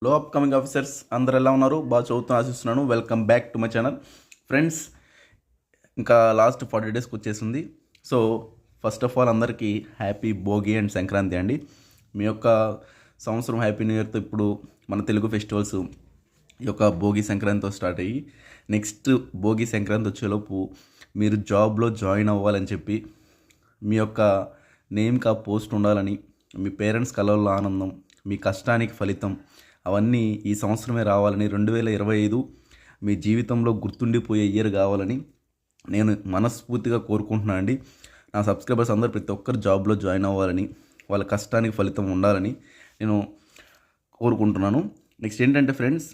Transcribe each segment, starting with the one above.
లో upcoming officers అందరు ఎలా ఉన్నారు? బాగా చదువుతూ ఆశిస్తున్నాను. Welcome back to my channel friends. ఇంకా లాస్ట్ 40 డేస్కి వచ్చేసింది. సో ఫస్ట్ ఆఫ్ ఆల్ అందరికీ హ్యాపీ భోగి అండ్ సంక్రాంతి అండి. మీ యొక్క సంవత్సరం హ్యాపీ న్యూ ఇయర్తో ఇప్పుడు మన తెలుగు ఫెస్టివల్స్ ఈ యొక్క భోగి సంక్రాంతితో స్టార్ట్ అయ్యి నెక్స్ట్ భోగి సంక్రాంతి వచ్చేలోపు మీరు జాబ్లో జాయిన్ అవ్వాలని చెప్పి మీ యొక్క నేమ్కి ఆ పోస్ట్ ఉండాలని, మీ పేరెంట్స్ కలవల్లో ఆనందం, మీ కష్టానికి ఫలితం అవన్నీ ఈ సంవత్సరమే రావాలని, 2025 మీ జీవితంలో గుర్తుండిపోయే ఇయర్ కావాలని నేను మనస్ఫూర్తిగా కోరుకుంటున్నాను అండి. నా సబ్స్క్రైబర్స్ అందరూ ప్రతి ఒక్కరు జాబ్లో జాయిన్ అవ్వాలని, వాళ్ళ కష్టానికి ఫలితం ఉండాలని నేను కోరుకుంటున్నాను. నెక్స్ట్ ఏంటంటే ఫ్రెండ్స్,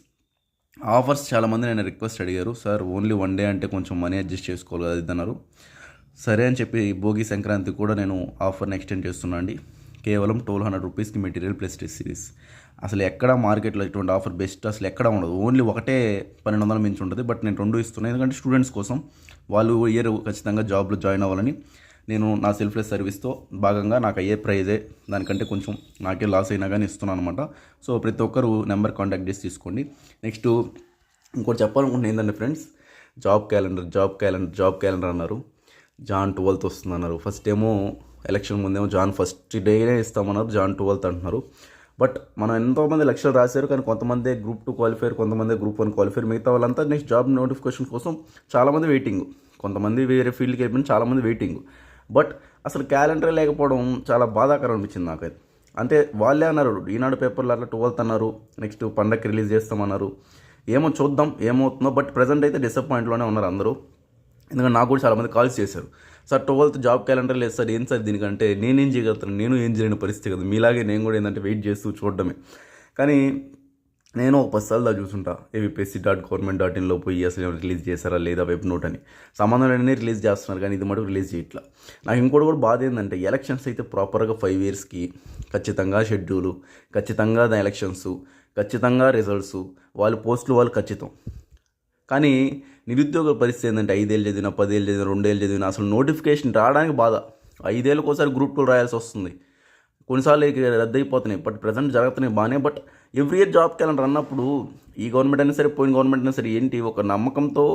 ఆఫర్స్ చాలామంది నేను రిక్వెస్ట్ అడిగారు. సార్ ఓన్లీ 1 డే అంటే కొంచెం మనీ అడ్జస్ట్ చేసుకోవాలి కదా ఇది అన్నారు. సరే అని చెప్పి భోగి సంక్రాంతి కూడా నేను ఆఫర్ని ఎక్స్టెండ్ చేస్తున్నాను అండి. కేవలం 1200 రూపీస్కి మెటీరియల్ ప్లస్ టెస్ట్ సిరీస్. అసలు ఎక్కడ మార్కెట్లో ఇటువంటి ఆఫర్ బెస్ట్ అసలు ఎక్కడ ఉండదు. ఓన్లీ ఒకటే 1200 మించి ఉంటుంది. బట్ నేను 2 ఇస్తున్నాను, ఎందుకంటే స్టూడెంట్స్ కోసం వాళ్ళు ఇయర్ ఖచ్చితంగా జాబ్లో జాయిన్ అవ్వాలని నేను నా సెల్ఫ్లెస్ సర్వీస్తో భాగంగా నాకు అయ్యే ప్రైజే, దానికంటే కొంచెం నాకే లాస్ అయినా కానీ ఇస్తున్నాను అనమాట. సో ప్రతి ఒక్కరు నెంబర్ కాంటాక్ట్ చేసి తీసుకోండి. నెక్స్ట్ ఇంకోటి చెప్పాలనుకుంటున్నాను ఏంటంటే ఫ్రెండ్స్, జాబ్ క్యాలెండర్ అన్నారు. జాన్ 12th వస్తుందన్నారు. ఫస్ట్ ఏమో ఎలక్షన్ ముందేమో జాన్ 1st డేనే ఇస్తామన్నారు, జాన్ 12th అంటున్నారు. బట్ మనం ఎంతోమంది లక్షలు రాశారు, కానీ కొంతమంది గ్రూప్ 2 క్వాలిఫైర్, కొంతమంది గ్రూప్ 1 క్వాలిఫైర్, మిగతా వాళ్ళంతా నెక్స్ట్ జాబ్ నోటిఫికేషన్ కోసం చాలామంది వెయిటింగ్. కొంతమంది వేరే ఫీల్డ్కి అయిపోయిన చాలామంది వెయిటింగ్. బట్ అసలు క్యాలెండర్ లేకపోవడం చాలా బాధాకరం అనిపించింది నాకైతే. అంటే వాళ్ళే అన్నారు, ఈనాడు పేపర్లో అట్లా 12th అన్నారు, నెక్స్ట్ పండగకి రిలీజ్ చేస్తామన్నారు. ఏమో చూద్దాం ఏమవుతుందో. బట్ ప్రజెంట్ అయితే డిసప్పాయింట్లోనే ఉన్నారు అందరూ. ఎందుకంటే నాకు కూడా చాలామంది కాల్స్ చేశారు, సార్ 12th జాబ్ క్యాలెండర్ లేదు సార్, ఏం సార్ దీనికంటే నేనేం చేయగలుగుతాను, నేను ఏం చేయలేని పరిస్థితి కదా, మీలాగే నేను కూడా ఏంటంటే వెయిట్ చేస్తూ చూడడమే. కానీ నేను ఒక 10 సార్లు చూసుంటా avpsc.government.in పోయి అసలు రిలీజ్ చేశారా లేదా వెబ్ నోట్ అని. సంబంధం లేని రిలీజ్ చేస్తున్నారు, కానీ ఇది మటుకు రిలీజ్ చేయట్లా. నాకు ఇంకోటి కూడా బాధ ఏంటంటే, ఎలక్షన్స్ అయితే ప్రాపర్గా 5 ఇయర్స్కి ఖచ్చితంగా షెడ్యూలు, ఖచ్చితంగా ఎలక్షన్స్, ఖచ్చితంగా రిజల్ట్స్, వాళ్ళు పోస్టులు వాళ్ళు ఖచ్చితం. కానీ నిరుద్యోగ పరిస్థితి ఏంటంటే 5 ఏళ్ళు చదివినా, 10 ఏళ్ళు చదివినా, 2 ఏళ్ళు చదివినా అసలు నోటిఫికేషన్ రావడానికి బాధ. 5 ఏళ్ళకి ఒకసారి గ్రూప్ 2 రాయాల్సి వస్తుంది. కొన్నిసార్లు రద్దు అయిపోతున్నాయి, బట్ ప్రజెంట్ జరుగుతున్నాయి బాగానే. But every year job calendar అన్నప్పుడు ఈ గవర్నమెంట్ అయినా సరే, పోయిన గవర్నమెంట్ అయినా సరే, ఏంటి ఒక నమ్మకంతో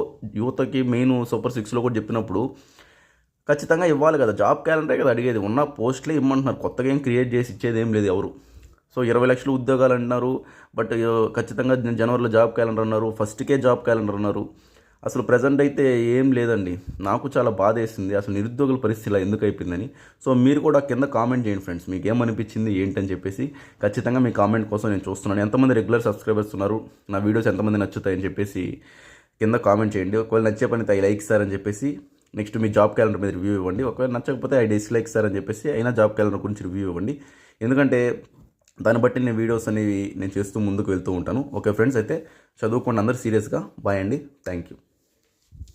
యువతకి మెయిన్ సూపర్ 6లో కూడా చెప్పినప్పుడు ఖచ్చితంగా ఇవ్వాలి కదా. జాబ్ క్యాలెండరే కదా అడిగేది, ఉన్న పోస్టులే ఇమ్మంటున్నారు, కొత్తగా ఏం క్రియేట్ చేసి ఇచ్చేది ఏం లేదు ఎవరు. సో 20 లక్షల ఉద్యోగాలు అంటున్నారు, బట్ ఖచ్చితంగా జనవరిలో జాబ్ క్యాలెండర్ అన్నారు, ఫస్ట్కే జాబ్ క్యాలెండర్ అన్నారు. అసలు ప్రజెంట్ అయితే ఏం లేదండి. నాకు చాలా బాధ వేసింది అసలు నిరుద్యోగుల పరిస్థితి ఇలా ఎందుకు అయిపోయిందని. సో మీరు కూడా కింద కామెంట్ చేయండి ఫ్రెండ్స్, మీకు ఏమనిపించింది ఏంటని చెప్పేసి. ఖచ్చితంగా మీ కామెంట్ కోసం నేను చూస్తున్నాను. ఎంతమంది రెగ్యులర్ సబ్స్క్రైబర్స్ ఉన్నారు, నా వీడియోస్ ఎంతమంది నచ్చుతాయని చెప్పేసి కింద కామెంట్ చేయండి. ఒకవేళ నచ్చే పని ఐ లైక్ సార్ అని చెప్పేసి నెక్స్ట్ మీ జాబ్ క్యాలెండర్ మీద రివ్యూ ఇవ్వండి. ఒకవేళ నచ్చకపోతే ఐ డిస్లైక్ సార్ అని చెప్పేసి అయినా జాబ్ క్యాలెండర్ గురించి రివ్యూ ఇవ్వండి. ఎందుకంటే దాన్ని బట్టి నేను వీడియోస్ అనేవి నేను చేస్తూ ముందుకు వెళ్తూ ఉంటాను. ఓకే ఫ్రెండ్స్, అయితే చదువుకోండి అందరూ సీరియస్గా. బాయ్ అండి, థ్యాంక్ యూ.